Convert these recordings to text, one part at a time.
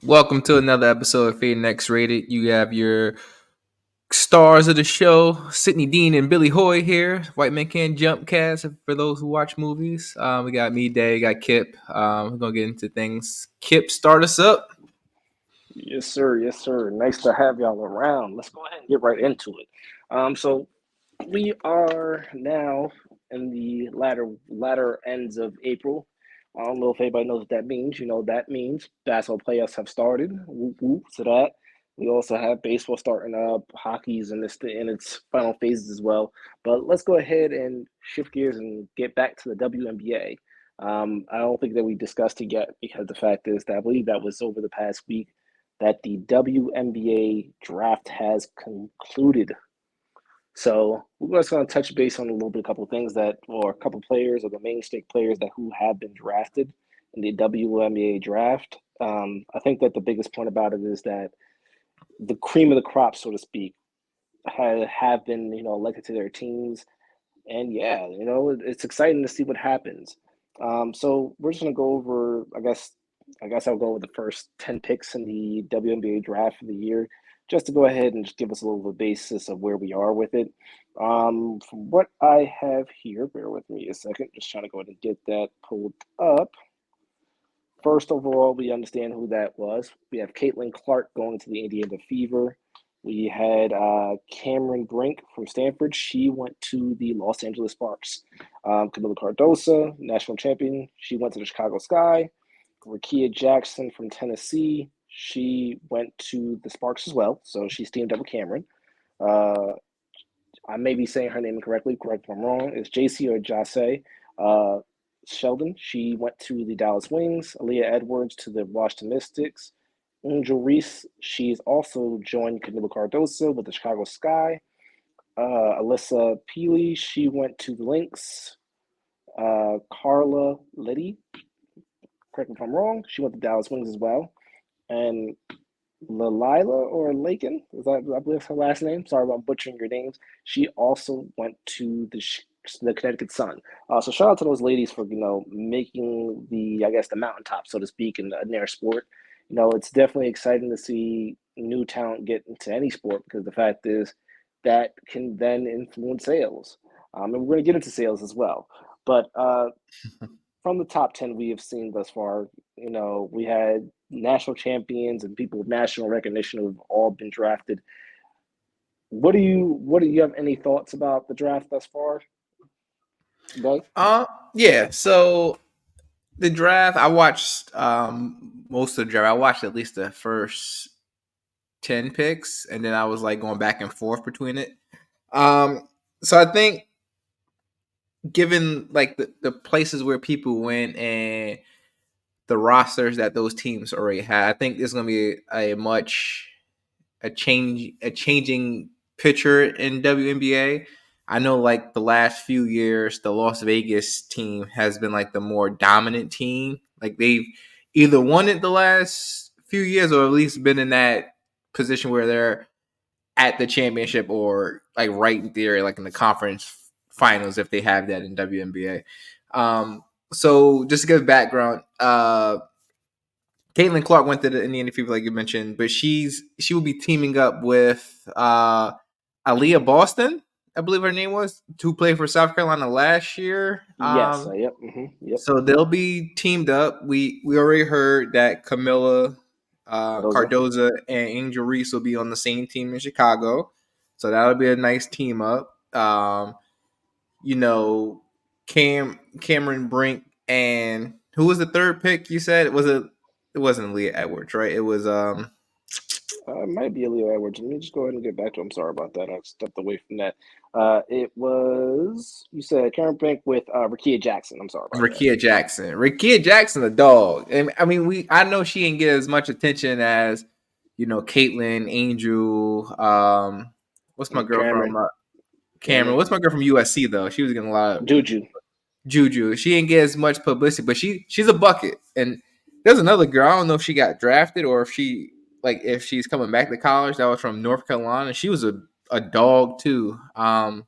Welcome to another episode of Fade Next Rated. You have your stars of the show, Sydney Dean and Billy Hoy here. White Man Can't Jump cast for those who watch movies. We got me, Day, got Kip. We're gonna get into things. Kip, start us up. Yes, sir. Yes, sir. Nice to have y'all around. Let's go ahead and get right into it. So we are now in the latter ends of April. I don't know if anybody knows what that means. That means basketball playoffs have started. Whoop, whoop, to that. We also have baseball starting up. Hockey's in its final phases as well. But let's go ahead and shift gears and get back to the WNBA. I don't think that we discussed it yet because the fact is that I believe that was over the past week that the WNBA draft has concluded. So we're just going to touch base on a couple of things or a couple of players, or the mainstay players that who have been drafted in the WNBA draft. I think that the biggest point about it is that the cream of the crop, so to speak, have been elected to their teams, and yeah, it's exciting to see what happens. So we're just gonna go over, I guess I'll go with the first 10 picks in the WNBA draft for the year, just to go ahead and just give us a little bit of basis of where we are with it. From what I have here, bear with me a second, just trying to go ahead and get that pulled up. First overall, we understand who that was. We have Caitlin Clark going to the Indiana Fever. We had Cameron Brink from Stanford. She went to the Los Angeles Sparks. Camila Cardosa, national champion. She went to the Chicago Sky. Rakia Jackson from Tennessee. She went to the Sparks as well. So she's teamed up with Cameron. Uh, I may be saying her name incorrectly. Correct if I'm wrong. It's JC or Jase. Uh, Sheldon. She went to the Dallas Wings. Aaliyah Edwards to the Washington Mystics. Angel Reese. She's also joined Camila Cardoso with the Chicago Sky. Alyssa Peely. She went to the Lynx. Carla Liddy. Correct me if I'm wrong. She went to Dallas Wings as well. And Lalila or Lakin, is that I believe her last name? Sorry about butchering your names. She also went to the Connecticut Sun. So shout out to those ladies for making the, I guess, the mountaintop, so to speak, in their sport. It's definitely exciting to see new talent get into any sport, because the fact is that can then influence sales. And we're going to get into sales as well. But from the top 10 we have seen thus far, we had national champions and people with national recognition who have all been drafted. What do you have any thoughts about the draft thus far, Bay? Uh, yeah. So the draft, I watched most of the draft. I watched at least the first 10 picks, and then I was like going back and forth between it. So I think given like the places where people went and the rosters that those teams already had, I think there's going to be a changing picture in WNBA. I know like the last few years, the Las Vegas team has been like the more dominant team. Like they've either won it the last few years or at least been in that position where they're at the championship or like right there, like in the conference finals if they have that in WNBA. So just to give background, Caitlin Clark went to the Indiana Fever, like you mentioned, but she will be teaming up with Aaliyah Boston, I believe her name was, to play for South Carolina last year. Yes, yep, yep. So they'll be teamed up. We already heard that Camilla Cardoza. Cardoza and Angel Reese will be on the same team in Chicago. So that'll be a nice team up. You know, Cameron Brink and who was the third pick? You said it wasn't Leah Edwards, right? It was It might be a Leo Edwards. Let me just go ahead and get back to him. Sorry about that. I stepped away from that. It was, you said, Karen Bank with Rakia Jackson. I'm sorry about that. Rakia Jackson. Rakia Jackson, a dog. And I mean, I know she didn't get as much attention as Caitlin, Angel. What's my girl Cameron. from Cameron? Cameron. What's my girl from USC though? She was getting a lot of Juju. Juju. She didn't get as much publicity, but she's a bucket. And there's another girl. I don't know if she got drafted or if she's coming back to college. That was from North Carolina. She was a dog too. I'll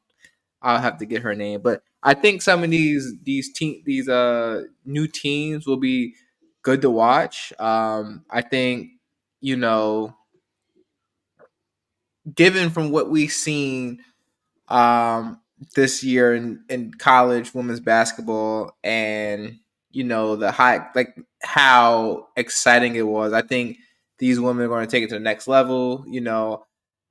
have to get her name, but I think some of these new teams will be good to watch. I think you know, given from what we've seen um, this year in college women's basketball, and the high, like how exciting it was. I think these women are going to take it to the next level.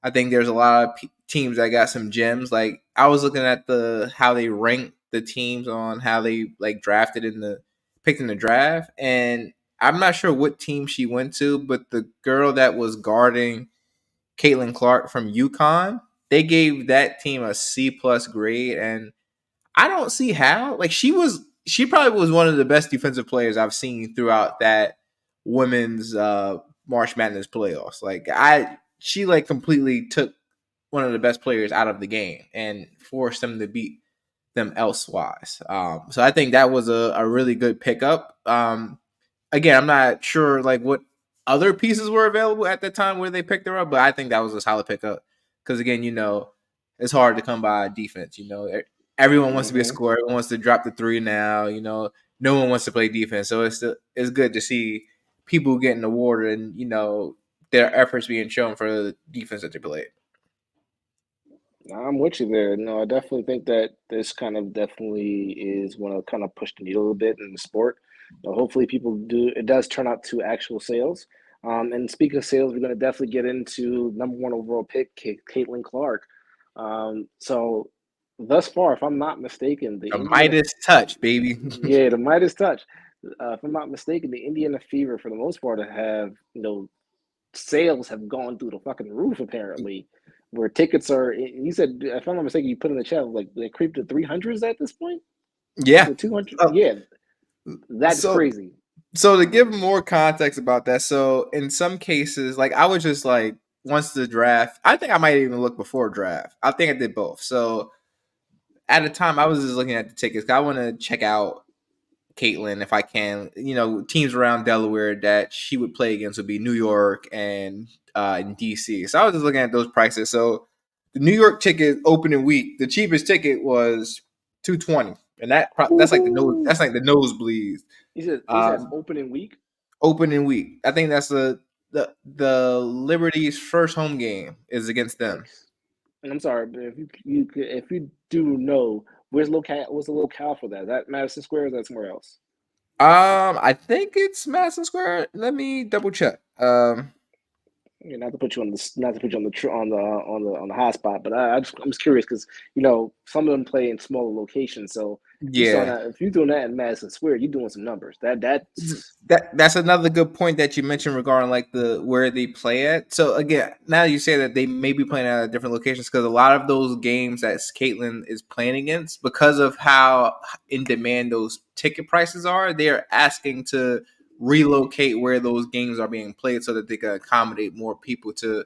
I think there's a lot of teams that got some gems. Like I was looking at the how they ranked the teams on how they like drafted in the picked in the draft, and I'm not sure what team she went to, but the girl that was guarding Caitlin Clark from UConn, they gave that team a C+ grade, and I don't see how. Like she probably was one of the best defensive players I've seen throughout that women's March Madness playoffs. Like she like completely took one of the best players out of the game and forced them to beat them elsewise. So I think that was a really good pickup. Again, I'm not sure like what other pieces were available at the time where they picked her up, but I think that was a solid pickup because again, it's hard to come by defense. Everyone wants to be a Mm-hmm. scorer. Everyone wants to drop the three now. No one wants to play defense, so it's good to see people getting awarded and their efforts being shown for the defense that they played. I'm with you there. No, I definitely think that this kind of definitely is going to kind of push the needle a bit in the sport. Hopefully, people do. It does turn out to actual sales. And speaking of sales, we're going to definitely get into number one overall pick, Caitlin Clark. So thus far, if I'm not mistaken, the The Indiana, Midas touch, baby. yeah, the Midas touch. If I'm not mistaken, the Indiana Fever, for the most part, have sales have gone through the fucking roof apparently. Where tickets are, you said, if I'm not mistaken, you put in the chat like they creep to 300s at this point, Yeah. to 200. Uh, Yeah, that's so crazy. So to give more context about that, so in some cases, like I was just like once the draft, I think I might even look before draft. I think I did both. So at the time, I was just looking at the tickets. I want to check out Caitlin if I can. Teams around Delaware that she would play against would be New York and in DC. So I was just looking at those prices. So the New York ticket opening week, the cheapest ticket was 220, and that's like the nose. Woo-hoo. That's like the nosebleeds. You said it's Um, opening week. Opening week. I think that's the Liberty's first home game is against them. Yikes! And I'm sorry, but if you do know what's the locale for that? Is that Madison Square? Or is that somewhere else? I think it's Madison Square. Let me double check. Not to put you on the not to put you on the on the hot spot, but I'm just curious because some of them play in smaller locations. So Yeah, if you're doing that in Madison Square, you're doing some numbers. That's that's another good point that you mentioned regarding like the where they play at. So again, now you say that they may be playing at different locations because a lot of those games that Caitlin is playing against, because of how in demand those ticket prices are, they are asking to relocate where those games are being played so that they can accommodate more people to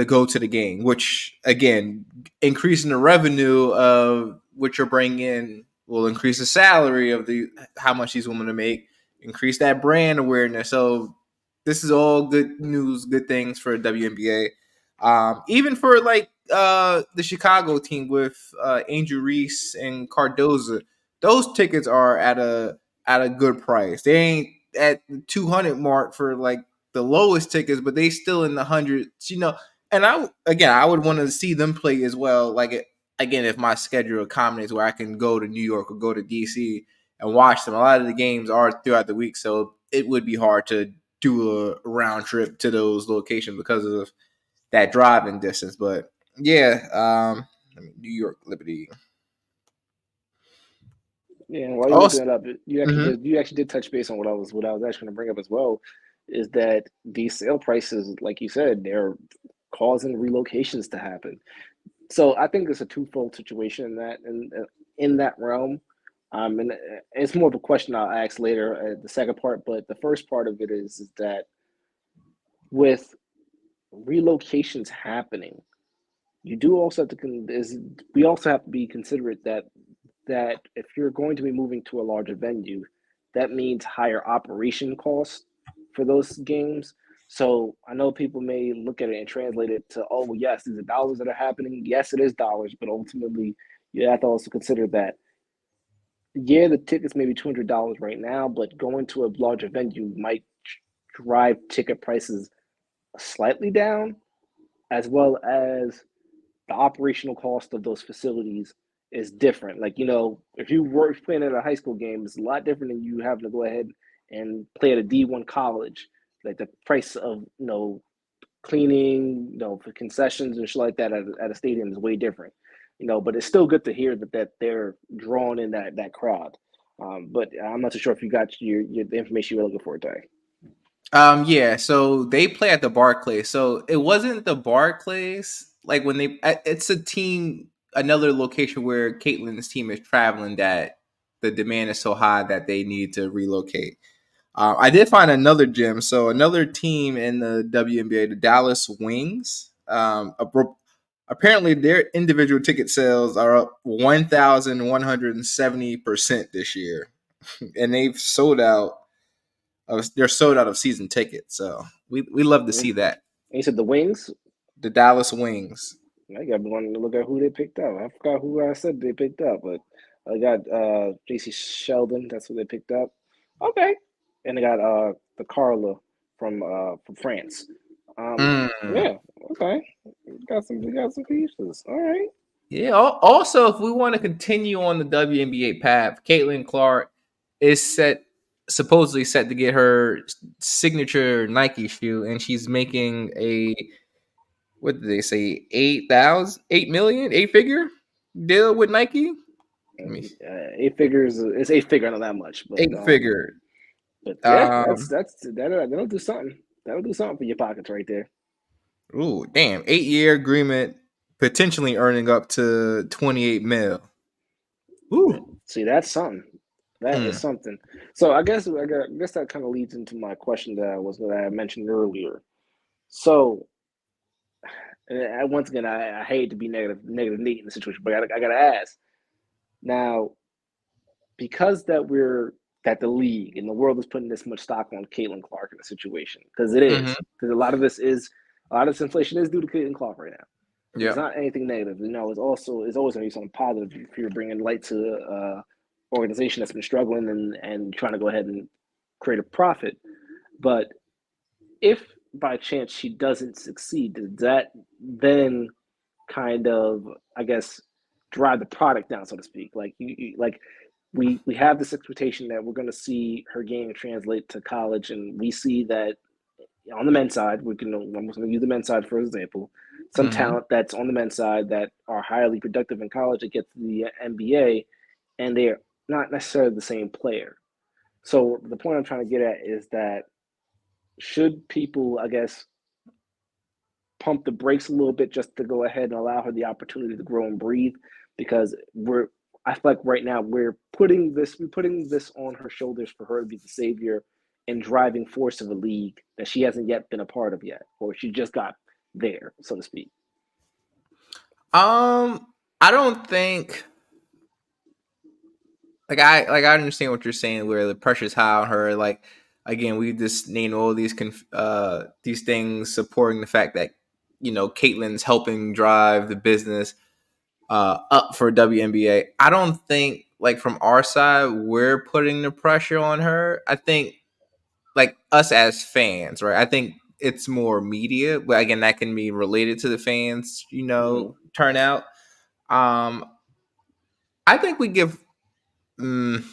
go to the game, which again, increasing the revenue of what you're bringing in will increase the salary of the how much these women to make, increase that brand awareness. So this is all good news, good things for WNBA. Even for like the Chicago team with Angel Reese and Cardoza, those tickets are at a good price. They ain't at the 200 mark for like the lowest tickets, but they still in the hundreds. And I would want to see them play as well. Like again, if my schedule accommodates where I can go to New York or go to DC and watch them. A lot of the games are throughout the week, so it would be hard to do a round trip to those locations because of that driving distance. But yeah, New York Liberty. Yeah. While you're looking Also, it up, mhm. you actually did touch base on what I was actually going to bring up as well. Is that these sale prices, like you said, they're causing relocations to happen. So I think it's a twofold situation in that realm. And it's more of a question I'll ask later, the second part. But the first part of it is that with relocations happening, you do also have to we also have to be considerate that if you're going to be moving to a larger venue, that means higher operation costs for those games. So I know people may look at it and translate it to, oh, well, yes, these are dollars that are happening. Yes, it is dollars, but ultimately you have to also consider that, yeah, the tickets may be $200 right now, but going to a larger venue might drive ticket prices slightly down, as well as the operational cost of those facilities is different. Like, if you were playing at a high school game, it's a lot different than you having to go ahead and play at a D1 college. Like the price of, cleaning, for concessions and shit like that at a stadium is way different. But it's still good to hear that they're drawing in that crowd. But I'm not too sure if you got your the information you were looking for today. Yeah, so they play at the Barclays. So it wasn't the Barclays. Like when it's a team, another location where Caitlin's team is traveling. That the demand is so high that they need to relocate. I did find another gym. So another team in the WNBA, the Dallas Wings. Apparently, their individual ticket sales are up 1,170% this year, and they've sold out. They're sold out of season tickets. So we love to And see that. you said the Wings. The Dallas Wings. I got one to look at who they picked up. I forgot who I said they picked up, but I got JC Sheldon. That's who they picked up. Okay, and they got the Carla from France. Mm. Yeah. Okay. We got some pieces. All right. Yeah. Also, if we want to continue on the WNBA path, Caitlin Clark is supposedly set to get her signature Nike shoe, and she's making a what did they say 8,000, 8 million, 8 figure deal with Nike. Let me 8 figures. It's 8 figure, not that much, but 8 figure. yeah, Um. that'll do something. That'll do something for your pockets right there. Ooh, damn! 8 year agreement, potentially earning up to 28 mil. Ooh. See, that's something. That is Mm. something. So I guess that kind of leads into my question that I mentioned earlier. So, and once again, I hate to be negative Nate in the situation, but I gotta ask now, because that the league and the world is putting this much stock on Caitlin Clark in the situation, because it Mm-hmm. is, because a lot of this inflation is due to Caitlin Clark right now. It's Yep. not anything negative. It's always going to be something positive if you're bringing light to organization that's been struggling and trying to go ahead and create a profit. But if by chance she doesn't succeed, does that then kind of, I guess, drive the product down, so to speak? Like like we have this expectation that we're going to see her game translate to college, and we see that on the men's side, I'm just going to use the men's side for example. Some Mm-hmm. talent that's on the men's side that are highly productive in college that get to the NBA, and they're not necessarily the same player. So the point I'm trying to get at is that should people, I guess, pump the brakes a little bit just to go ahead and allow her the opportunity to grow and breathe? Because I feel like right now we're putting this on her shoulders for her to be the savior and driving force of a league that she hasn't yet been a part of yet, or she just got there, so to speak. I don't think I understand what you're saying where the pressure's high on her. Like again, we just named all these things supporting the fact that Caitlin's helping drive the business up for WNBA. I don't think like from our side we're putting the pressure on her. I think like us as fans, right? I think it's more media, but again, that can be related to the fans, Mm-hmm. turnout. Um, I think we give. Mm,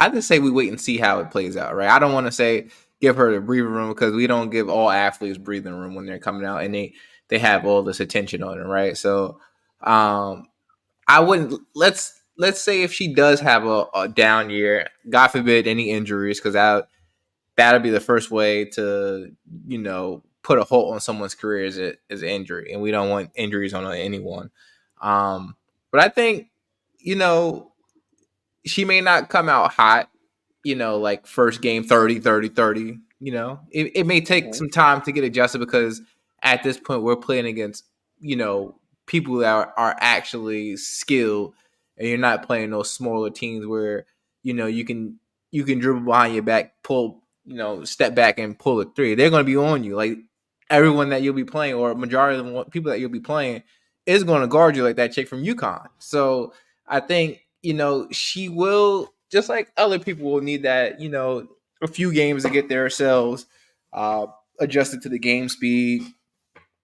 I just say we wait and see how it plays out, right? I don't want to say give her the breathing room because we don't give all athletes breathing room when they're coming out and they have all this attention on them, right? So, I wouldn't let's say if she does have a down year, God forbid any injuries, because that'll be the first way to put a halt on someone's career is injury, and we don't want injuries on anyone. But I think you know she may not come out hot, like first game 30, 30, 30. It may take Mm-hmm. some time to get adjusted because at this point we're playing against, you know, people that are actually skilled, and you're not playing those smaller teams where, you can dribble behind your back, pull, step back and pull a three. They're going to be on you. Like everyone that you'll be playing, or majority of the people that you'll be playing, is going to guard you like that chick from UConn. So I think she will, just like other people will need that, a few games to get themselves adjusted to the game speed.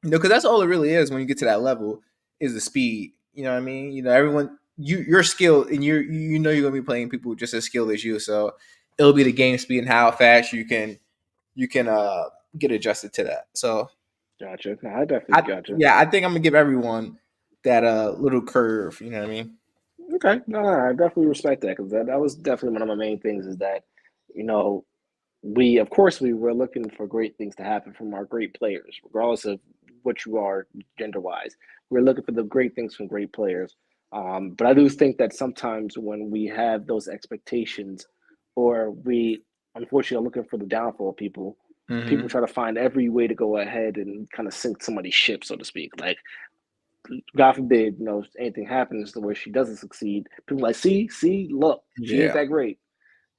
Because that's all it really is when you get to that level is the speed. You know what I mean? Everyone you're skilled and you're gonna be playing people just as skilled as you. So it'll be the game speed and how fast you can get adjusted to that. So Gotcha. No, I definitely gotcha. I think I'm gonna give everyone that little curve. You know what I mean? Okay, no, I definitely respect that because that was definitely one of my main things is that, you know, we of course we were looking for great things to happen from our great players, regardless of what you are gender wise. We're looking for the great things from great players. But I do think that sometimes when we have those expectations, or we unfortunately are looking for the downfall of people, people Mm-hmm. try to find every way to go ahead and kind of sink somebody's ship, so to speak. Like God forbid, anything happens to where she doesn't succeed. People are like, see, look, she ain't Yeah. that great.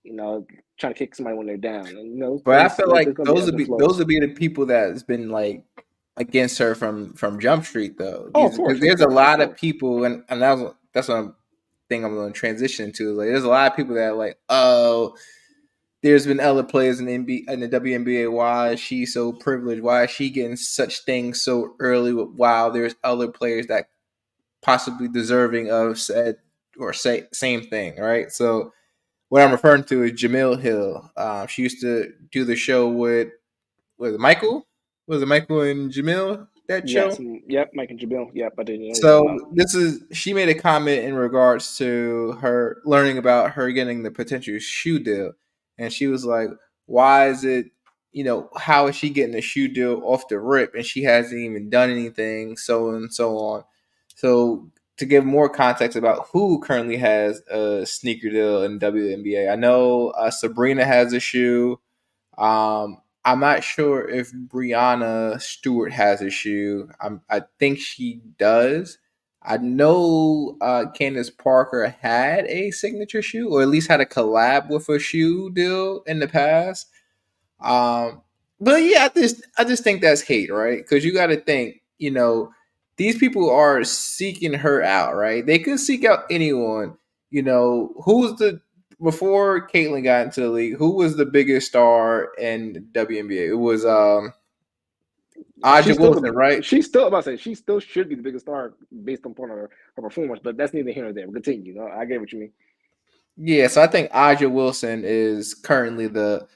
You know, trying to kick somebody when they're down, and But I feel like there's gonna be those ebbs would and be those flows. would be the people that's been like against her from Jump Street though. Oh, of Because course, of there's a course, of lot of course. people and that's one thing I'm going to transition to. Like, there's a lot of people that are like, oh, there's been other players in the WNBA. Why is she so privileged? Why is she getting such things so early? While there's other players that possibly deserving of said or say same thing, right? So what I'm referring to is Jamil Hill. She used to do the show with Michael. Was it Michael and Jamil that Yes, show? yep, Mike and Jabil. Yep, I didn't know what you're talking about. So she made a comment in regards to her learning about her getting the potential shoe deal, and she was like, "Why is it? How is she getting a shoe deal off the rip, and she hasn't even done anything, so and so on." So to give more context about who currently has a sneaker deal in WNBA, I know Sabrina has a shoe. I'm not sure if Brianna Stewart has a shoe. I think she does. I know Candace Parker had a signature shoe, or at least had a collab with a shoe deal in the past. Um, but yeah, I just think that's hate, right? Because you got to think, these people are seeking her out, right? They could seek out anyone. Who's the before Caitlyn got into the league? Who was the biggest star in WNBA? It was Aja She's still Wilson, the right? she's still about to say she still should be the biggest star based upon her performance, but that's neither here nor there. We'll continue. I get what you mean. Yeah, so I think Aja Wilson is currently the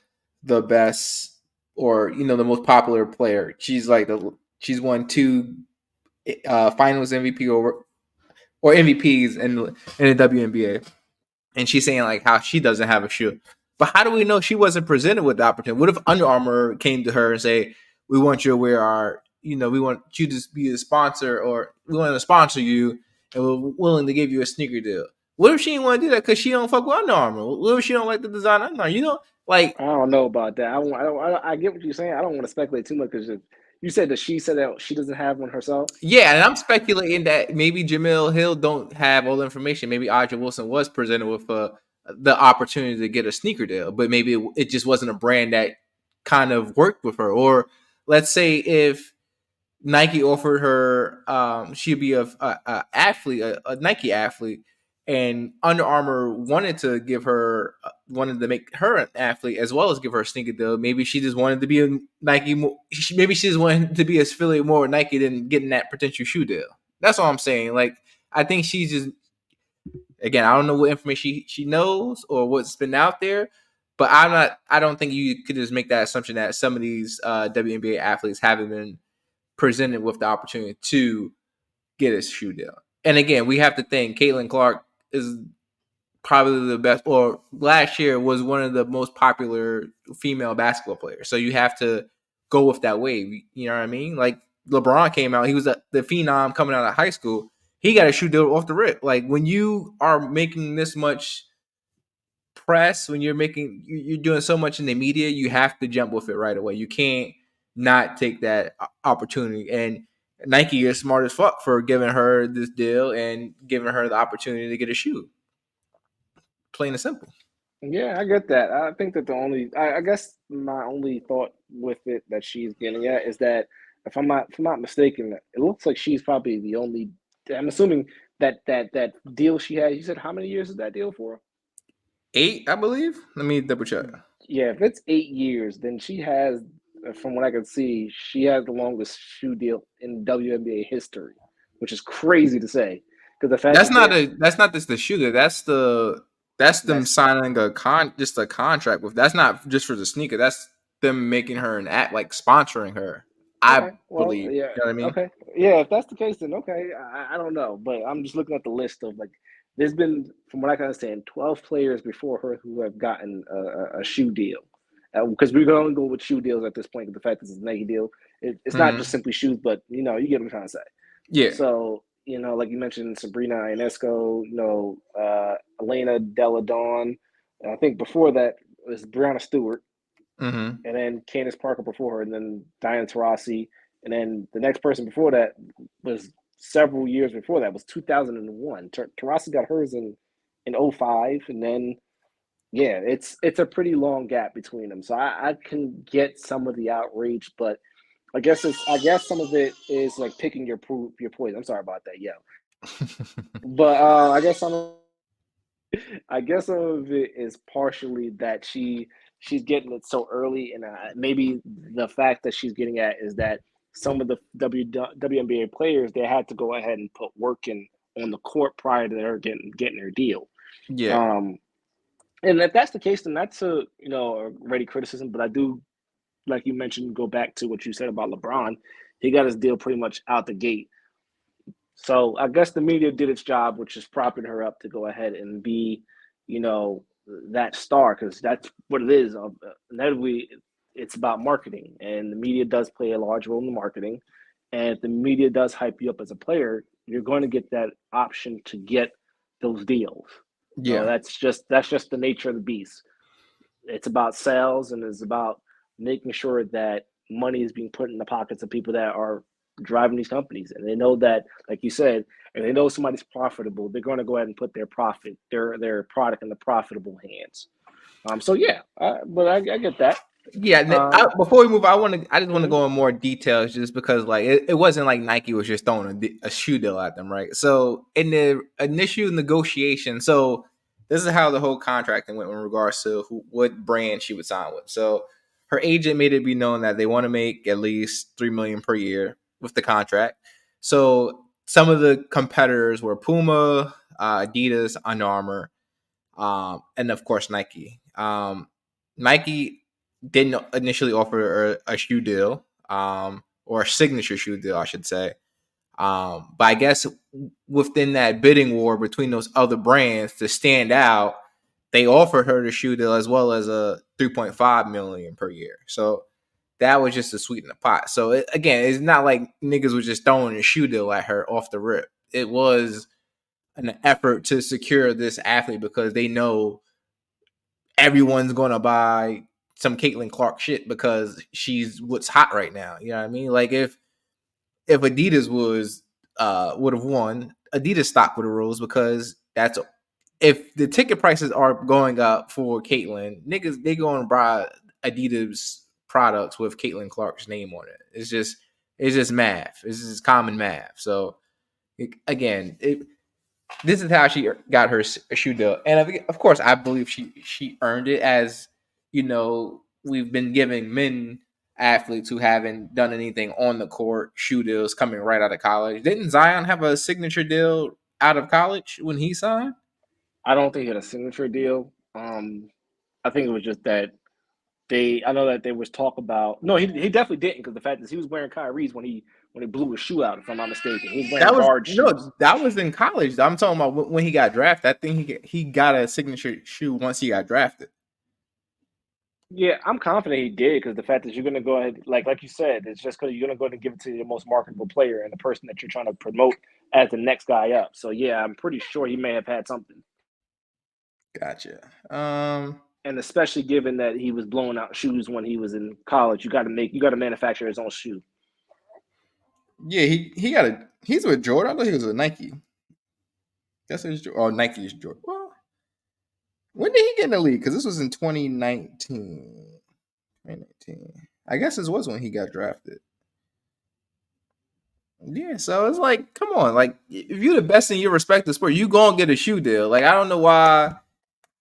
best, or the most popular player. She's won two Finals MVP or MVPs in the WNBA, and she's saying like how she doesn't have a shoe. But how do we know she wasn't presented with the opportunity? What if Under Armour came to her and say, "We want you to wear we want you to be a sponsor, or we want to sponsor you, and we're willing to give you a sneaker deal." What if she didn't want to do that because she don't fuck with Under Armour? What if she don't like the design Under Armour? Like I don't know about that. I get what you're saying. I don't want to speculate too much because you said that she said that she doesn't have one herself. yeah, and I'm speculating that maybe Jamil Hill don't have all the information. Maybe Audrey Wilson was presented with the opportunity to get a sneaker deal, but maybe it just wasn't a brand that kind of worked with her. Or let's say if Nike offered her, she'd be a athlete, a Nike athlete, and Under Armour wanted to make her an athlete as well as give her a sneaker deal. Maybe she just wanted to be a Nike. Maybe she just wanted to be affiliated more with Nike than getting that potential shoe deal. That's all I'm saying. Like, I think she's just, again, I don't know what information she knows or what's been out there, but I don't think you could just make that assumption that some of these WNBA athletes haven't been presented with the opportunity to get a shoe deal. And again, we have to think Caitlin Clark is probably the best, or last year was one of the most popular female basketball players. So you have to go with that wave. You know what I mean? Like LeBron came out, he was the phenom coming out of high school. He got a shoe deal off the rip. Like when you are making this much press, when you're doing so much in the media, you have to jump with it right away. You can't not take that opportunity. And Nike is smart as fuck for giving her this deal and giving her the opportunity to get a shoe. Plain and simple. Yeah, I get that. I think that I guess my only thought with it that she's getting at is that if I'm not mistaken, it looks like she's probably the only. I'm assuming that deal she had. You said how many years is that deal for? 8, I believe. Let me double check. Yeah, if it's 8 years, then she has. from what I can see, she has the longest shoe deal in WNBA history, which is crazy to say. Because the fact that that's not just the shooter. That's them that's signing just a contract with. That's not just for the sneaker. That's them making her an act, like sponsoring her. I okay. Well, believe. yeah, You know what I mean? okay, yeah. If that's the case, then okay. I don't know, but I'm just looking at the list of like. There's been, from what I can understand, 12 players before her who have gotten a shoe deal. Because we can only go with shoe deals at this point. Because the fact that it's a Nike deal, it's not just Mm-hmm. simply shoes, but you get what I'm trying to say. Yeah. So, like you mentioned, Sabrina Ionesco, Elena Della Dawn. I think before that was Brianna Stewart, Mm-hmm. and then Candace Parker before her, and then Diana Taurasi. And then the next person before that was several years before that was 2001. Taurasi got hers in 05, and then yeah, it's a pretty long gap between them. So I can get some of the outrage, but I guess some of it is like picking your poison. I'm sorry about that, yeah. But I guess some of it is partially that she's getting it so early, and maybe the fact that she's getting at is that some of the WNBA players, they had to go ahead and put work in on the court prior to her getting her deal. Yeah. Um, and if that's the case, then that's a ready criticism. But I do, like you mentioned, go back to what you said about LeBron. He got his deal pretty much out the gate. So I guess the media did its job, which is propping her up to go ahead and be, you know, that star, because that's what it is. Inevitably, it's about marketing, and the media does play a large role in the marketing. And if the media does hype you up as a player, you're going to get that option to get those deals. Yeah. That's just the nature of the beast. It's about sales, and it's about making sure that money is being put in the pockets of people that are driving these companies, and they know that, like you said, and they know somebody's profitable, they're going to go ahead and put their product in the profitable hands. So yeah, but I get that. Yeah, Um, before we move, I just want to mhm. go in more details, just because like it wasn't like Nike was just throwing a shoe deal at them, right? So in the initial negotiation, so this is how the whole contracting went in regards to what brand she would sign with. So her agent made it be known that they want to make at least 3 million per year with the contract. So some of the competitors were Puma, Adidas, Under Armour, and of course Nike. Nike didn't initially offer a shoe deal, or a signature shoe deal, I should say. But I guess within that bidding war between those other brands to stand out, they offered her the shoe deal as well as a 3.5 million per year. So that was just to sweeten the pot. So again, it's not like niggas was just throwing a shoe deal at her off the rip. It was an effort to secure this athlete because they know everyone's gonna buy some Caitlin Clark shit because she's what's hot right now. You know what I mean? Like if Adidas was would have won, Adidas stock would have rose because that's if the ticket prices are going up for Caitlin, niggas they going to buy Adidas products with Caitlin Clark's name on it. It's just math. It's just common math. So again, this is how she got her shoe deal, and of course, I believe she earned it. As you know, we've been giving men athletes who haven't done anything on the court shoe deals coming right out of college. Didn't Zion have a signature deal out of college when he signed? I don't think he had a signature deal. I think it was just that I know that there was talk about. No, he definitely didn't, because the fact is he was wearing Kyrie's when he blew his shoe out, if I'm not mistaken. He was wearing That was guard shoes. no, that was in college. I'm talking about when he got drafted. I think he got a signature shoe once he got drafted. Yeah, I'm confident he did, because the fact is you're going to go ahead, like you said, it's just because you're going to go ahead and give it to your most marketable player and the person that you're trying to promote as the next guy up. So yeah, I'm pretty sure he may have had something, Gotcha. and especially given that he was blowing out shoes when he was in college, you got to manufacture his own shoe. Yeah, he got a. He's with Jordan. I thought he was with Nike. That's his. Or Nike is Jordan. Well, when did he get in the league? Because this was in 2019. 2019. I guess this was when he got drafted. Yeah, so it's like, come on, like if you're the best in your respective sport, you gonna get a shoe deal. Like I don't know why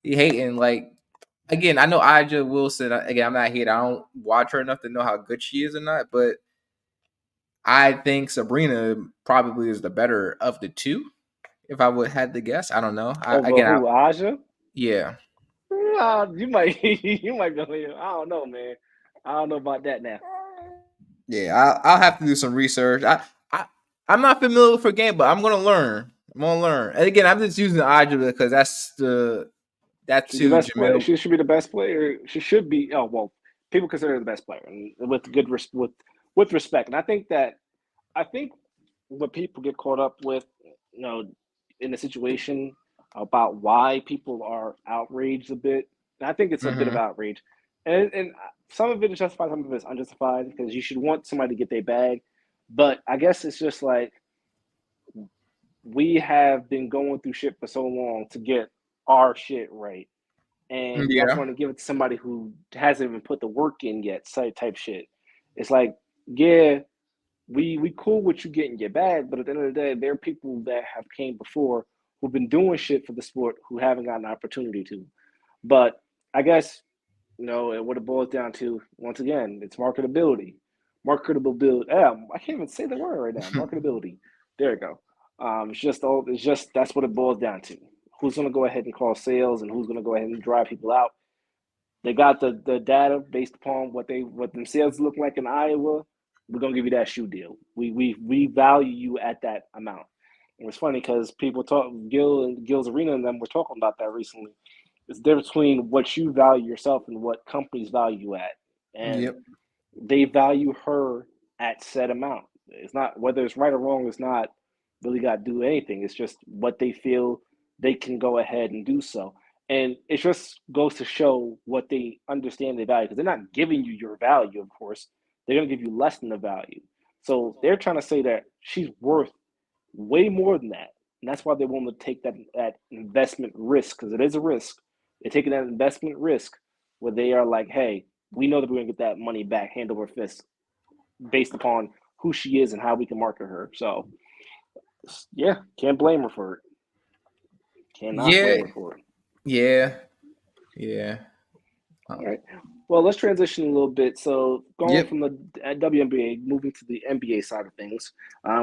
he hating. Like again, I know Aja Wilson. Again, I'm not here. I don't watch her enough to know how good she is or not, but I think Sabrina probably is the better of the two. If I would had to guess, I don't know. Over who, Aja? Yeah, You might you might be. I don't know, man. I don't know about that now. yeah. I'll have to do some research. I I'm not familiar with her game, but I'm gonna learn. I'm gonna learn. And again, I'm just using Aja because that's She's the who best player. Jamil. She should be the best player. She should be. Oh well, people consider her the best player, and with with respect. And I think what people get caught up with, you know, in the situation about why people are outraged a bit. And I think it's a bit of Mm-hmm. outrage, and some of it is justified, some of it is unjustified because you should want somebody to get their bag. But I guess it's just like we have been going through shit for so long to get our shit right, and y'all Yeah. want to give it to somebody who hasn't even put the work in yet, type shit. It's like, yeah, we cool with you getting your bag, but at the end of the day, there are people that have came before who've been doing shit for the sport who haven't gotten an opportunity to. But I guess what it boils down to once again, it's marketability. Marketability. Yeah, I can't even say the word right now. Marketability. There you go. It's just that's what it boils down to. Who's going to go ahead and call sales, and who's going to go ahead and drive people out? They got the data based upon what them sales look like in Iowa. We're gonna give you that shoe deal. We value you at that amount. It was funny because people talk Gil's Arena and them were talking about that recently. It's the difference between what you value yourself and what companies value you at, and Yep. they value her at said amount. It's not whether it's right or wrong. It's not really got to do anything. It's just what they feel they can go ahead and do so. And it just goes to show what they understand the value because they're not giving you your value, of course. They're going to give you less than the value. So they're trying to say that she's worth way more than that. And that's why they want to take that investment risk because it is a risk. They're taking that investment risk where they are like, hey, we know that we're going to get that money back hand over fist based upon who she is and how we can market her. So, yeah, can't blame her for it. Cannot Yeah. blame her for it. Yeah. Yeah. All right. Well, let's transition a little bit. So, going Yep. from the WNBA, moving to the NBA side of things,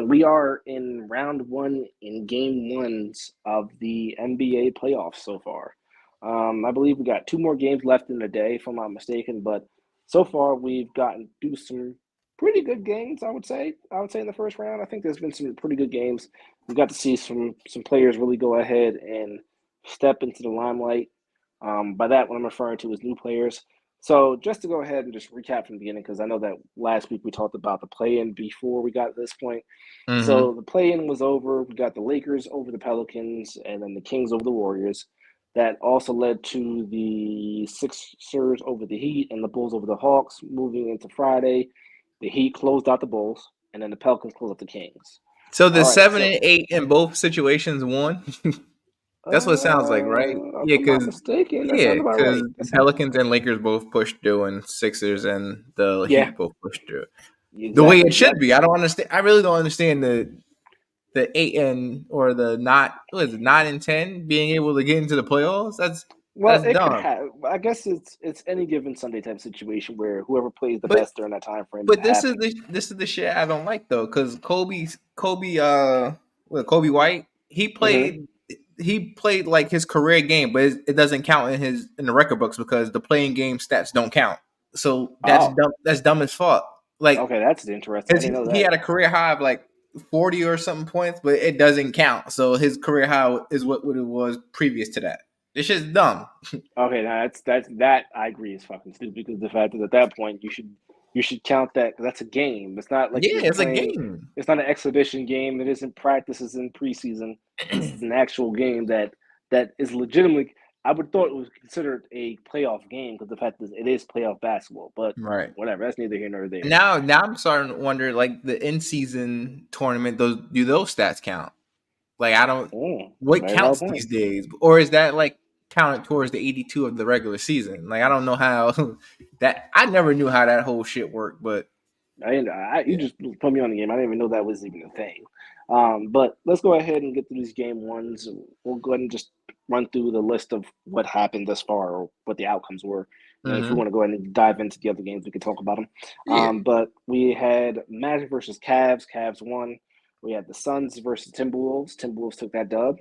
we are in round one in game ones of the NBA playoffs so far. I believe we got two more games left in the day, if I'm not mistaken. But so far, we've gotten through some pretty good games. I would say. I would say in the first round, I think there's been some pretty good games. We got to see some players really go ahead and step into the limelight. By that, what I'm referring to is new players. So just to go ahead and just recap from the beginning, because I know that last week we talked about the play-in before we got to this point. Mm-hmm. So the play-in was over. We got the Lakers over the Pelicans, and then the Kings over the Warriors. That also led to the Sixers over the Heat and the Bulls over the Hawks. Moving into Friday, the Heat closed out the Bulls, and then the Pelicans closed out the Kings. So the All right, 7 and 8 in both situations won. That's what it sounds like, right? if I'm not mistaken, that Yeah, sounds about because right. the Pelicans and Lakers both pushed through, and Sixers and the Yeah, Heat both pushed through. The way it exactly. should Yep. be. I don't understand. I really don't understand the 8 and or the not what is it 9 and 10 being able to get into the playoffs. Well, That's it could dumb. have. I guess it's any given Sunday type situation where whoever plays the But best during that time frame but happens. this is the shit I don't like though, because Kobe White Hmm. he played like his career game, but it doesn't count in the record books because the playing game stats don't count. So that's Oh, dumb. That's dumb as fuck. Like okay, that's interesting. I didn't know he that. had a career high of like 40 or something points, but it doesn't count. So his career high is what it was previous to that. This shit's dumb. Okay, now that I agree is fucking stupid because the fact is at that point you should count that because that's a game. It's not like you're Yeah, it's a playing. game. It's not an exhibition game. It isn't practice. It's in preseason. This is an actual game that is legitimately. I would thought it was considered a playoff game because the fact is it is playoff basketball. But Right. whatever. That's neither here nor there. Now I'm starting to wonder, like the in season tournament, those stats count? Like I don't what Very valid counts point. these days, or is that like counted towards the 82 of the regular season? Like I don't know how that I never knew how that whole shit worked, but You just put me on the game. I didn't even know that was even a thing. But let's go ahead and get through these game ones. We'll go ahead and just run through the list of what happened thus far or what the outcomes were. And then if we Mm-hmm. want to go ahead and dive into the other games, we can talk about them. Yeah. But we had Magic versus Cavs. Cavs won. We had the Suns versus Timberwolves. Timberwolves took that dub.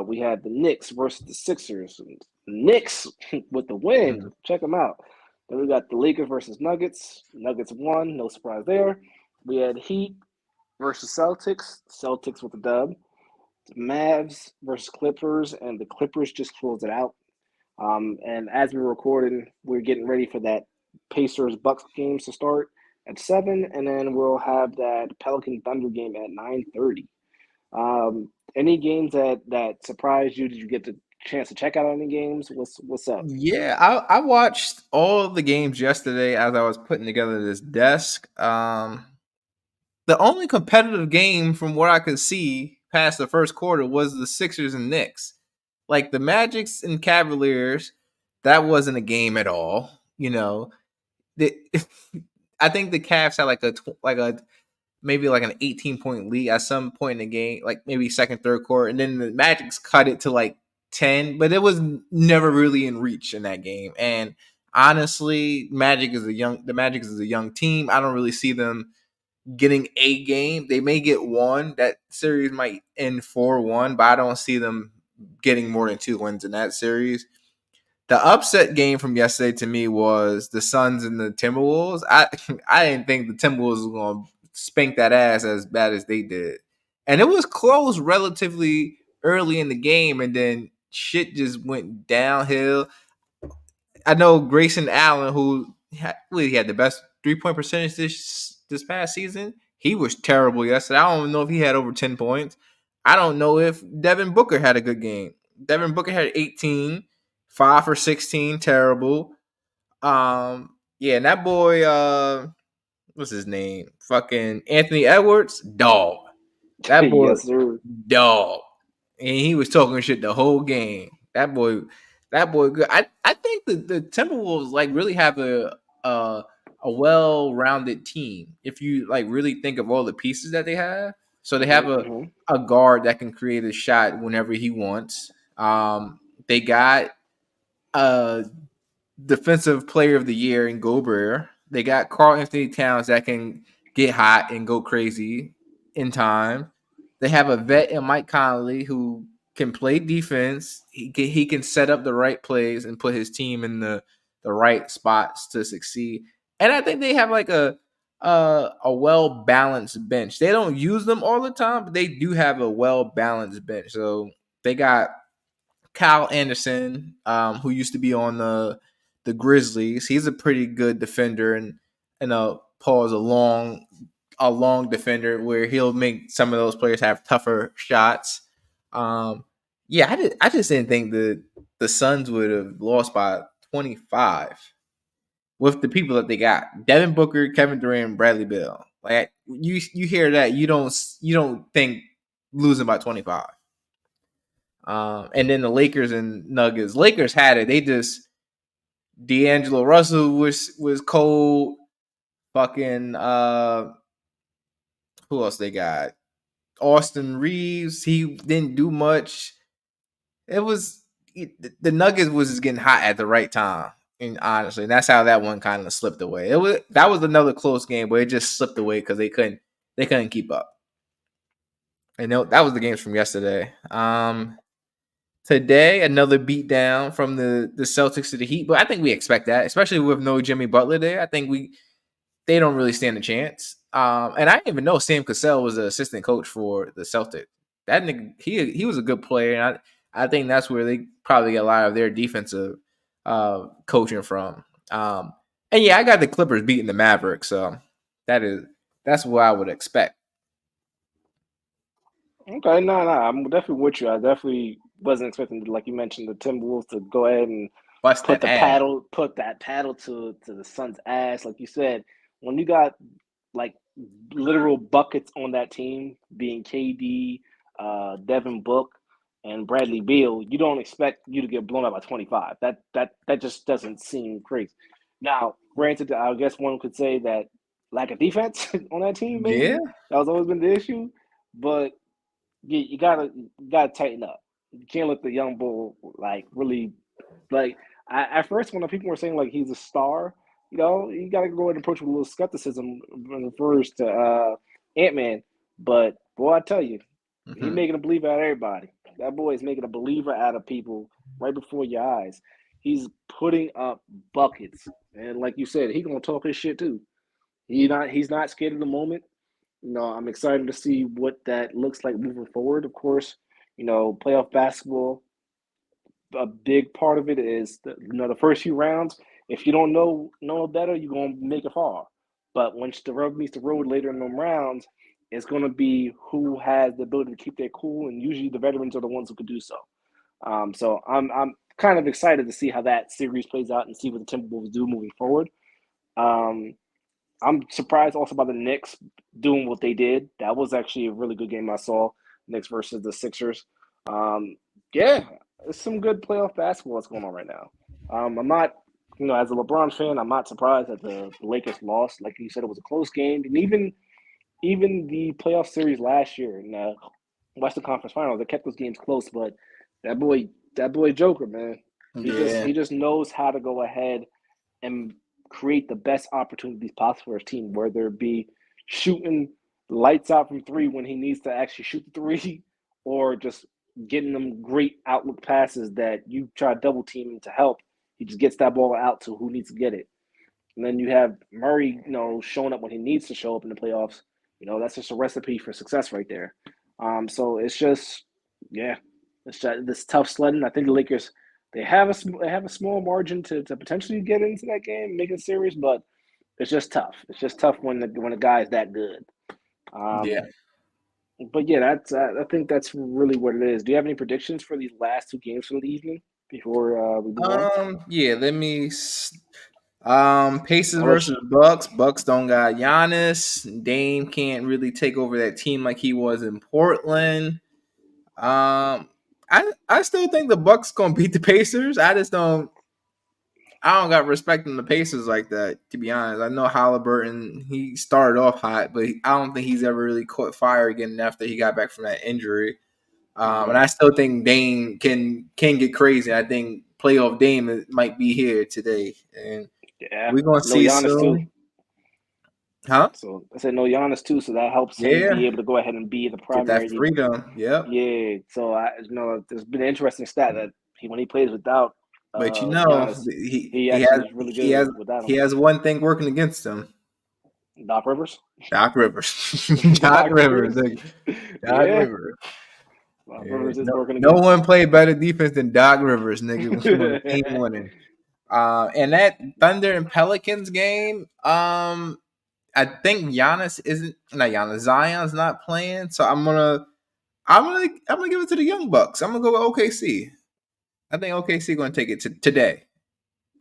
We had the Knicks versus the Sixers. Knicks with the win. Mm-hmm. Check them out. Then we got the Lakers versus Nuggets. Nuggets won, no surprise there. We had Heat versus Celtics. Celtics with the dub. Mavs versus Clippers, and the Clippers just closed it out. And as we're recording, we're getting ready for that Pacers Bucks games to start at 7, and then we'll have that Pelican Thunder game at 9:30. Any games that surprised you? Did you get the chance to check out any games? What's up? Yeah, I watched all of the games yesterday as I was putting together this desk. The only competitive game from what I could see past the first quarter was the Sixers and Knicks. Like the Magics and Cavaliers, that wasn't a game at all. The, I think the Cavs had like a maybe like an 18-point lead at some point in the game, like maybe second, third quarter, and then the Magic's cut it to like 10, but it was never really in reach in that game. And honestly, the Magic is a young team. I don't really see them getting a game. They may get one. That series might end 4-1, but I don't see them getting more than 2 wins in that series. The upset game from yesterday to me was the Suns and the Timberwolves. I didn't think the Timberwolves were going to spank that ass as bad as they did, and it was close relatively early in the game, and then shit just went downhill. I know Grayson Allen, he had the best 3-point percentage this past season. He was terrible yesterday. I don't know if he had over 10 points. I don't know if Devin Booker had a good game. Devin Booker had 18, 5 for 16, terrible. Yeah, and that boy, what's his name? Fucking Anthony Edwards, dog. That boy, Yes, sir. dog, and he was talking shit the whole game. That boy, good. I think the Timberwolves like really have a a well rounded team. If you like really think of all the pieces that they have, so they have Hmm. a guard that can create a shot whenever he wants. They got a defensive player of the year in Gobert. They got Carl Anthony Towns that can get hot and go crazy in time. They have a vet in Mike Conley who can play defense. He can set up the right plays and put his team in the right spots to succeed. And I think they have like a well balanced bench. They don't use them all the time, but they do have a well balanced bench. So they got Kyle Anderson, who used to be on the Grizzlies. He's a pretty good defender and Paul's a long defender where he'll make some of those players have tougher shots. Yeah, I just didn't think the Suns would have lost by 25 with the people that they got. Devin Booker, Kevin Durant, Bradley Beal. Like you hear that, you don't think losing by 25. And then the Lakers and Nuggets. Lakers had it. They just D'Angelo Russell was cold. Fucking who else they got? Austin Reeves. He didn't do much. It was the Nuggets was just getting hot at the right time. And honestly, and that's how that one kind of slipped away. That was another close game, but it just slipped away because they couldn't keep up. And that was the games from yesterday. Today, another beatdown from the Celtics to the Heat, but I think we expect that, especially with no Jimmy Butler there. I think they don't really stand a chance. And I didn't even know Sam Cassell was the assistant coach for the Celtics. That nigga, he was a good player, and I think that's where they probably get a lot of their defensive coaching from. And yeah, I got the Clippers beating the Mavericks, so that's what I would expect. Okay, no, I'm definitely with you. I definitely wasn't expecting, like you mentioned, the Timberwolves to go ahead and Bust that ass. put that paddle to the Suns' ass. Like you said, when you got like literal buckets on that team, being KD, Devin Book, and Bradley Beal, you don't expect you to get blown out by 25. That just doesn't seem crazy. Now, granted, I guess one could say that lack of defense on that team. Maybe Yeah. that was always been the issue, but you gotta tighten up. You can't let the young bull like really like. At first, when the people were saying like he's a star, you gotta go ahead and approach with a little skepticism when it refers to Ant-Man. But boy, I tell you, he Mm-hmm. making a believer out of everybody. That boy is making a believer out of people right before your eyes. He's putting up buckets, and like you said, he gonna talk his shit too. He's not scared of the moment. I'm excited to see what that looks like moving forward. Of course, playoff basketball. A big part of it is the first few rounds. If you don't know better, you're gonna make it far. But once the rubber meets the road later in them rounds, it's gonna be who has the ability to keep their cool, and usually the veterans are the ones who could do so. So I'm kind of excited to see how that series plays out and see what the Timberwolves do moving forward. Um, I'm surprised also by the Knicks doing what they did. That was actually a really good game I saw. Knicks versus the Sixers. Um, yeah, it's some good playoff basketball that's going on right now. I'm not, as a LeBron fan, I'm not surprised that the Lakers lost. Like you said, it was a close game, and even the playoff series last year in the Western Conference Finals, they kept those games close. But that boy Joker, man, Yeah. he just knows how to go ahead and create the best opportunities possible for his team, whether it be shooting lights out from three when he needs to actually shoot the three, or just getting them great outlook passes that you try to double team him to help. He just gets that ball out to who needs to get it. And then you have Murray, showing up when he needs to show up in the playoffs. That's just a recipe for success right there. So it's just, yeah, it's just, this tough sledding. I think the Lakers they have a small margin to potentially get into that game, make it serious, but it's just tough. It's just tough when a guy is that good. Yeah. Um, but yeah, that's I think that's really what it is. Do you have any predictions for these last two games from the evening before we move on? Yeah. Pacers I'll let you. versus Bucks. Bucks don't got Giannis. Dame can't really take over that team like he was in Portland. I still think the Bucks gonna beat the Pacers. I don't got respect in the Pacers like that, to be honest. I know Halliburton, he started off hot, but I don't think he's ever really caught fire again after he got back from that injury. And Mhm. I still think Dame can get crazy. I think playoff Dame might be here today, and Yeah, we're gonna no see Giannis too. soon. Huh? So I said no Giannis too, so that helps him Yeah, be able to go ahead and be the get that primary. freedom. Yep. Yeah, so there's been an interesting stat that when he plays without But Giannis, he he he has actually is really he has good without he him. has one thing working against him. Doc Rivers, Doc Rivers. Doc Doc Rivers. Rivers, Nigga. Doc yeah, Rivers. Doc Yeah. Rivers is No, working no against one him. played better defense than Doc Rivers, nigga, when the team winning. And that Thunder and Pelicans game, I think Giannis isn't not Giannis. Zion's not playing, so I'm gonna give it to the Young Bucks. I'm gonna go with OKC. I think OKC gonna take it today.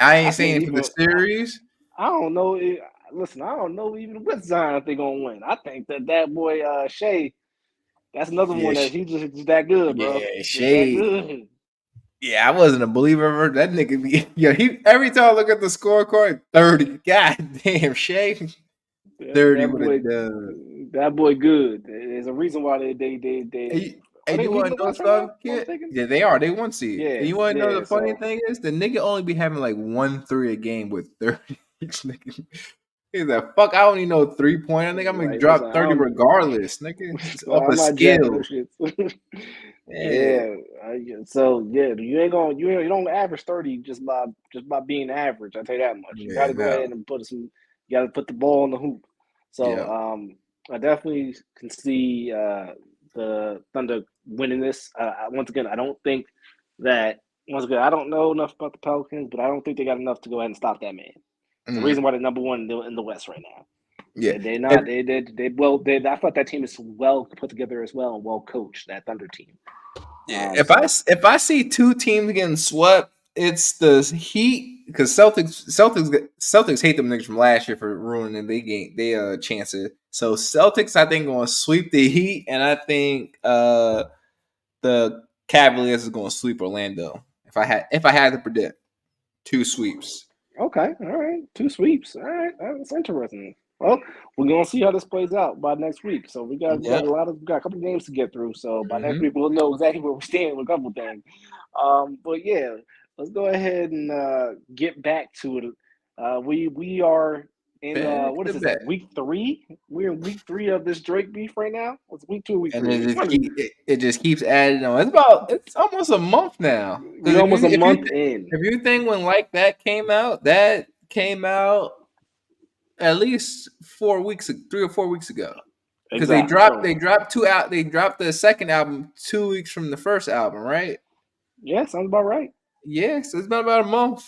I I ain't think saying for the even series. I don't know. Listen, I don't know even with Zion if they're gonna win. I think that boy Shea, that's another Yeah, one that he's just that good, bro. yeah, Just that Shade. good. Yeah, I wasn't a believer of that nigga. He every time I look at the scorecard, 30. God damn, Shay, That, 30 that with a boy, dub. that boy, good. There's a reason why they Hey, are they you leading want the to know West right now? something, If I'm kid? mistaken. Yeah, they are. They one seed. And Yeah, you want to know yeah. the funny So thing is, the nigga only be having like 1 3 a game with 30. He's like, fuck, I don't need no 3 point. I think I'm gonna like, listen, drop I 30 don't. regardless, nigga. It's off I'm a not jacking no skill. shit. Yeah, Yeah. So yeah, you don't average 30 just by being average. I tell you that much. You got yeah, to go ahead no, and You got to put the ball in the hoop. So yeah. I definitely can see the Thunder winning this. Once again, I don't think that. Once again, I don't know enough about the Pelicans, but I don't think they got enough to go ahead and stop that man. It's the Mm, reason why they're number one in the West right now. yeah. They're If not. I thought that team is well put together as well and well coached. That Thunder team. Yeah, So if I see two teams getting swept, it's the Heat because Celtics hate them niggas from last year for ruining they chances. So Celtics I think going to sweep the Heat, and I think the Cavaliers is going to sweep Orlando. If I had to predict two sweeps. Okay, all right, two sweeps. All right, that's interesting. Well, we're gonna see how this plays out by next week. So we got Yep. we got a couple games to get through. So by next Hmm. week we'll know exactly where we stand with a couple things. But yeah, let's go ahead and get back to it. We are in Back what is to this, back. like week three? We're in week three of this Drake beef right now. It's week two, week And three. it Which just one is it just keeps adding on. It's almost a month now. we Because almost a month in? if you think when Like that came out at least 4 weeks, 3 or 4 weeks ago. Because Exactly. So they dropped the second album 2 weeks from the first album, right? yeah, sounds about right. Yeah, so it's been about a month.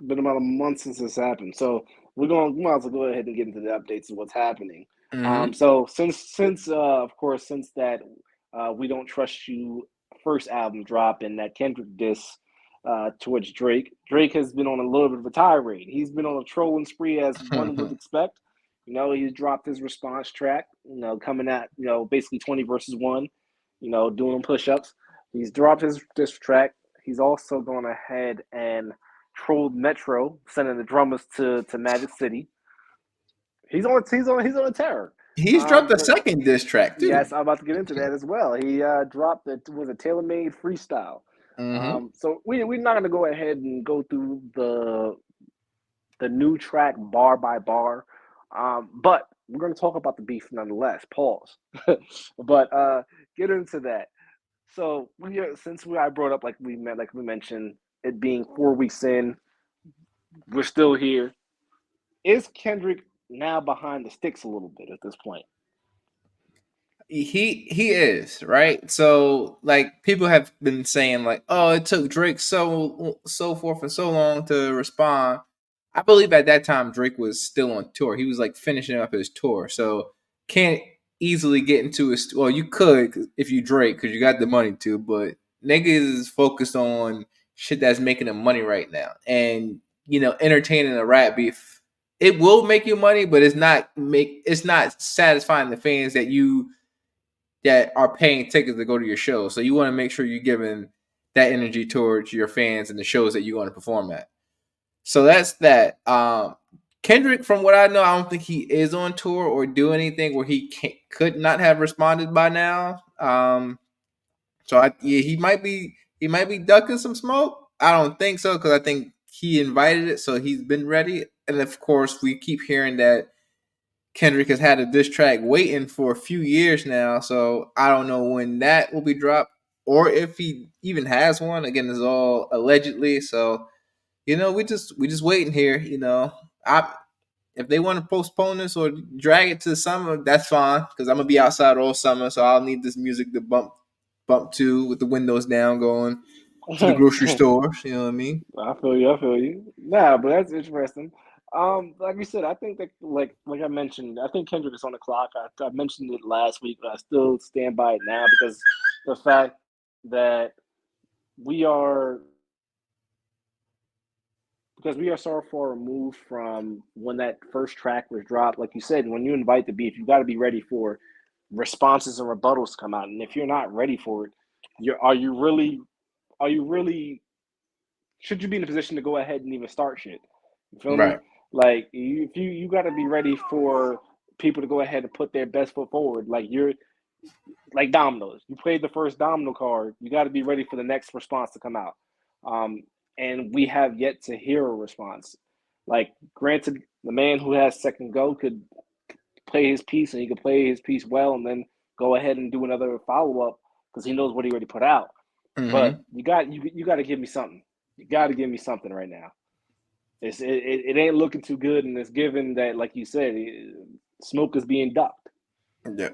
Been about a month since this happened. So we might as well go ahead and get into the updates of what's happening. Hmm. So since of course since that we don't trust you first album drop and that Kendrick diss towards Drake, Drake has been on a little bit of a tirade. He's been on a trolling spree as one would expect. You know, he's dropped his response track. You know, coming at basically 20 versus one. You know, doing push-ups. He's dropped his diss track. He's also gone ahead and trolled Metro, sending the drummers to Magic City. He's on a terror. He's dropped a But second diss track too. yes, I'm about to get into that as well. He dropped a tailor made freestyle. Hmm. So we're not gonna go ahead and go through the new track bar by bar, but we're gonna talk about the beef nonetheless. Pause. But get into that. So I brought up like we mentioned it being 4 weeks in, we're still here. Is Kendrick now behind the sticks a little bit at this point? He is right. So like people have been saying like, oh, it took Drake so forth and so long to respond. I believe at that time Drake was still on tour. He was like finishing up his tour, so can't easily get into his. Well, you could if you Drake because you got the money to, but niggas is focused on shit that's making them money right now, and entertaining a rap beef. It will make you money, but it's not satisfying the fans that are paying tickets to go to your show. So you want to make sure you're giving that energy towards your fans and the shows that you want to perform at. So that's that. Kendrick, from what I know, I don't think he is on tour or do anything where could not have responded by now. Yeah, he might be ducking some smoke. I don't think so because I think he invited it, so he's been ready. And of course, we keep hearing that Kendrick has had a diss track waiting for a few years now, so I don't know when that will be dropped or if he even has one. Again, it's all allegedly, so we just waiting here. I if they want to postpone this or drag it to the summer, that's fine because I'm gonna be outside all summer, so I'll need this music to bump to with the windows down, going to the grocery store. You know what I mean? I feel you. I feel you. Nah, but that's interesting. Like you said, I think that like I mentioned, I think Kendrick is on the clock. I mentioned it last week, but I still stand by it now because the fact that we are we are so far removed from when that first track was dropped. Like you said, when you invite the beef, you got to be ready for responses and rebuttals to come out. And if you're not ready for it, are you really should you be in a position to go ahead and even start shit? You feel me? Right. Like if you got to be ready for people to go ahead and put their best foot forward. Like you're like dominoes. You played the first domino card. You got to be ready for the next response to come out. Um, and we have yet to hear a response. Like, granted, the man who has second go could play his piece and he could play his piece well and then go ahead and do another follow up because he knows what he already put out. But Mm-hmm. you got to give me something. You got to give me something right now. It ain't looking too good, and it's given that, like you said, smoke is being ducked. Yeah.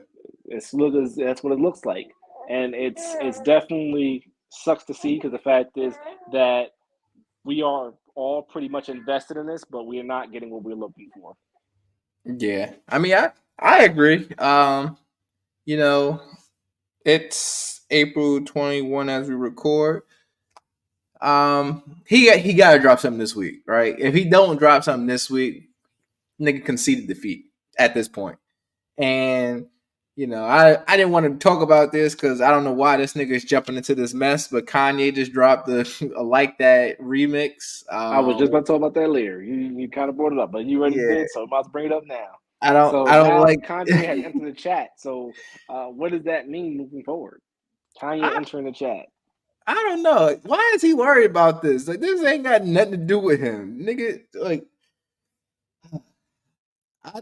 That's what it looks like, and it's definitely sucks to see because the fact is that we are all pretty much invested in this, but we are not getting what we're looking for. Yeah. I mean, I agree. You know, it's April 21 as we record. He got to drop something this week, right? If he don't drop something this week, nigga conceded defeat at this point. And I didn't want to talk about this because I don't know why this nigga is jumping into this mess, but Kanye just dropped the Like That remix. I was just about to talk about that later. You kind of brought it up, but you already Yeah, did, so I'm about to bring it up now. So I don't now like. Kanye has entered the chat. So what does that mean moving forward? Kanye I entering the chat. I don't know. Why is he worried about this? Like, this ain't got nothing to do with him, nigga. Like, I,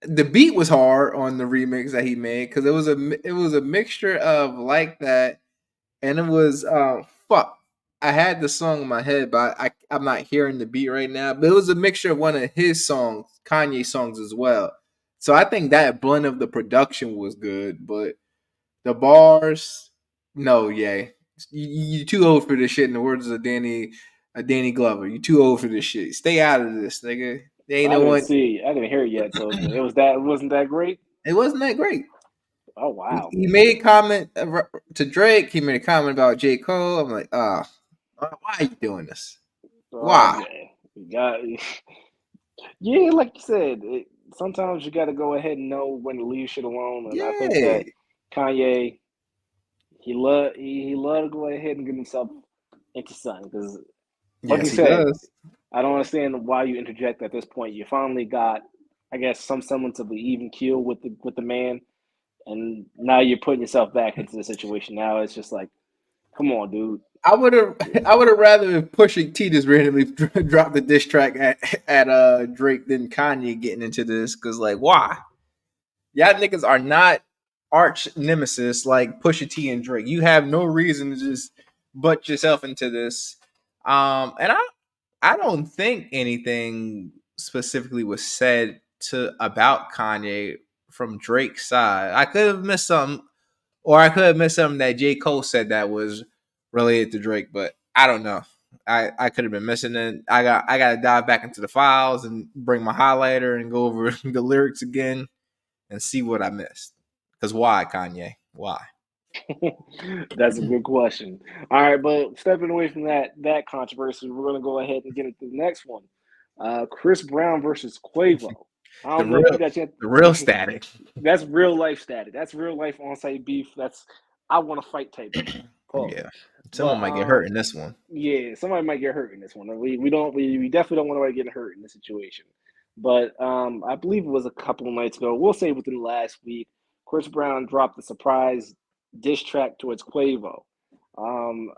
the beat was hard on the remix that he made because it was a mixture of Like That, and it was fuck. I had the song in my head, but I'm not hearing the beat right now. But it was a mixture of one of his songs, Kanye songs as well. So I think that blend of the production was good, but the bars, no, yay. You too old for this shit. In the words of Danny Glover, you too old for this shit. Stay out of this, nigga. They ain't I no didn't one. see. I didn't hear it yet. So it was that. It wasn't that great. It wasn't that great. Oh He, wow. he made a comment to Drake. He made a comment about J. Cole. I'm like, why are you doing this? Oh Why? man. You got. Yeah, like you said, sometimes you got to go ahead and know when to leave shit alone. And I think Yeah. that Kanye, he love to go ahead and get himself into something because, like you Yes, he said, does. I don't understand why you interject at this point. You finally got, I guess, some semblance of an even keel with the man, and now you're putting yourself back into the situation. Now it's just like, come on, dude. I would have I would have rather if Pushing T just randomly dropped the diss track at Drake than Kanye getting into this because like why? Y'all niggas are not arch nemesis like Pusha T and Drake. You have no reason to just butt yourself into this. And I don't think anything specifically was said to about Kanye from Drake's side. I could have missed something, or I could have missed something that J. Cole said that was related to Drake, but I don't know. I could have been missing it. I gotta dive back into the files and bring my highlighter and go over the lyrics again and see what I missed. Because why, Kanye? Why? That's a good question. All right, but stepping away from that controversy, we're gonna go ahead and get into the next one. Chris Brown versus Quavo. I The don't know if you real got your the real static. that's real life static. That's real life on site beef. That's I want to fight type beef. Pause. Yeah. Someone But might get hurt in this one. yeah, somebody might get hurt in this one. We definitely don't want anybody getting hurt in this situation. But I believe it was a couple of nights ago. We'll say within the last week, Chris Brown dropped a surprise diss track towards Quavo. Um,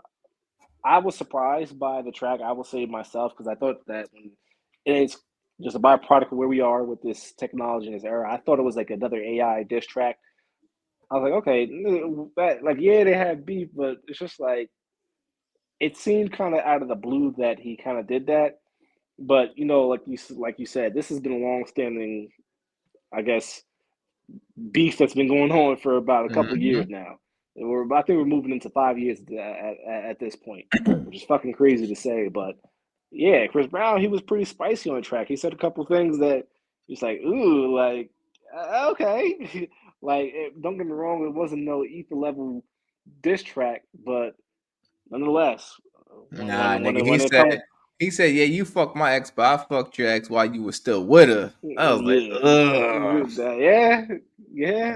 I was surprised by the track. I will say myself because I thought that it's just a byproduct of where we are with this technology in this era. I thought it was like another AI diss track. I was like, okay, that like yeah, they have beef, but it's just like it seemed kind of out of the blue that he kind of did that. But like you said, this has been a long-standing, I guess, beef that's been going on for about a couple of years Mm-hmm. now. I think we're moving into 5 years at this point, which is fucking crazy to say. But yeah, Chris Brown, he was pretty spicy on the track. He said a couple of things that he's like, ooh, like okay, like don't get me wrong, it wasn't no ether level diss track, but nonetheless, Nah, nigga. when it comes, He said, yeah, you fucked my ex, but I fucked your ex while you were still with her. I was like, yeah, ugh. yeah, yeah,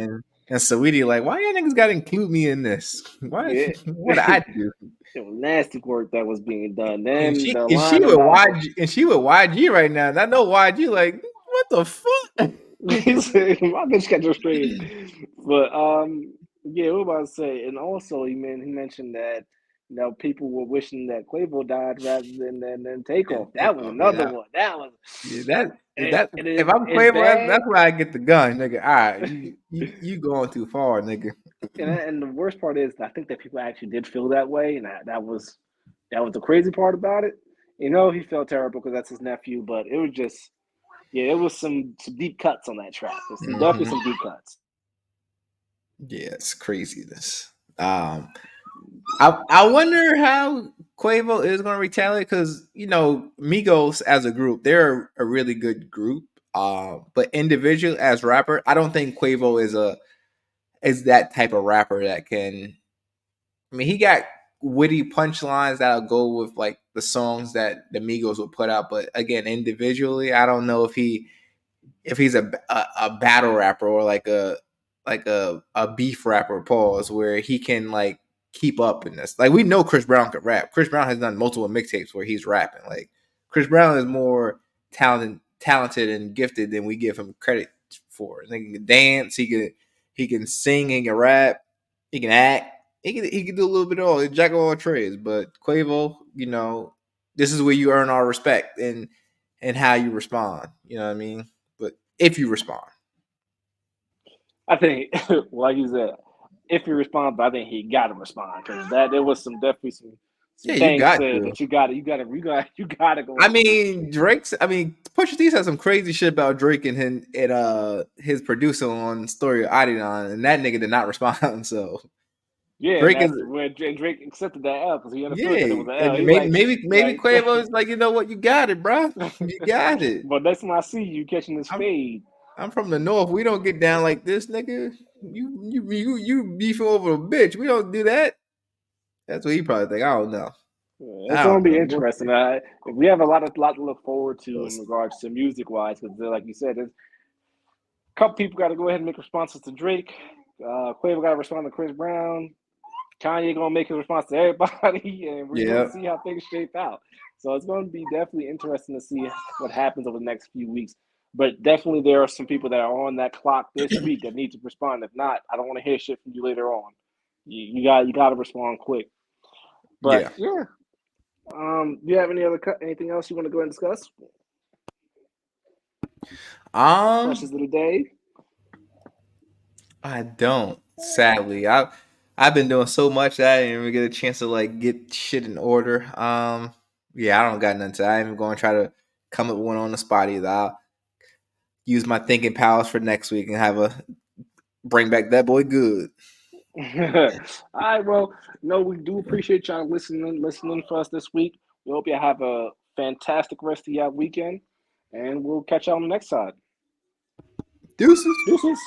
And Saweetie like, why y'all niggas gotta include me in this? Why yeah. what I do? It was nasty work that was being done. And Then she the and she line with about the YG and she with YG right now. And I know YG like, what the fuck? my bitch got your straight. But yeah, what about to say? And also he mentioned that people were wishing that Quavo died rather than Takeoff. And That take was off. another one. That was Yeah, and if I'm it's Quavo, bad. that's where I get the gun, nigga. All right, you going too far, nigga. And the worst part is I think that people actually did feel that way, and that was the crazy part about it. He felt terrible because that's his nephew, but it was just yeah, it was some deep cuts on that track. There's definitely Hmm. some deep cuts. Yeah, it's craziness. I wonder how Quavo is going to retaliate because Migos as a group, they're a really good group. But individual as rapper, I don't think Quavo is that type of rapper that can. I mean, he got witty punchlines that'll go with like the songs that the Migos would put out, but again, individually, I don't know if he's a battle rapper or like a beef rapper pause where he can like keep up in this. Like we know Chris Brown can rap. Chris Brown has done multiple mixtapes where he's rapping. Like Chris Brown is more talented and gifted than we give him credit for. Like, he can dance, he can sing, he can rap, he can act, he can do a little bit of all. He's jack of all trades. But Quavo, you know, this is where you earn our respect and how you respond. You know what I mean? But if you respond. I think, like you said, if he responds, but I think he got to respond because that there was definitely some Yeah, you things got said to. that you got to go I and speak. mean, Pusha T said some crazy shit about Drake and his producer on Story of Adidon, and that nigga did not respond. So Yeah, and Drake is that's where Drake accepted that L because he understood that it yeah, was an L. and He's maybe Quavo is like, you know what, you got it, bro, you got it. but next time I see you catching this I'm fade, I'm from the north. We don't get down like this, nigga. You beefing over a bitch. We don't do that. That's what he probably think. I don't know. it's I gonna don't be know. interesting. We have a lot to look forward to in regards to music wise because, like you said, there's a couple people got to go ahead and make responses to Drake. Quavo got to respond to Chris Brown. Kanye gonna make a response to everybody, and we're gonna Yeah, see how things shape out. So it's gonna be definitely interesting to see what happens over the next few weeks. But definitely, there are some people that are on that clock this week that need to respond. If not, I don't want to hear shit from you later on. You got to respond quick. But yeah. yeah, do you have anything else you want to go ahead and discuss? Um, Questions of the day. I don't. Sadly, I've been doing so much that I didn't even get a chance to like get shit in order. Yeah, I don't got nothing. I ain't even going to try to come up with one on the spot either. I'll use my thinking powers for next week and have a bring back that boy good. All right. Well, no, we do appreciate y'all listening for us this week. We hope you have a fantastic rest of your weekend, and we'll catch y'all on the next side. Deuces. Deuces.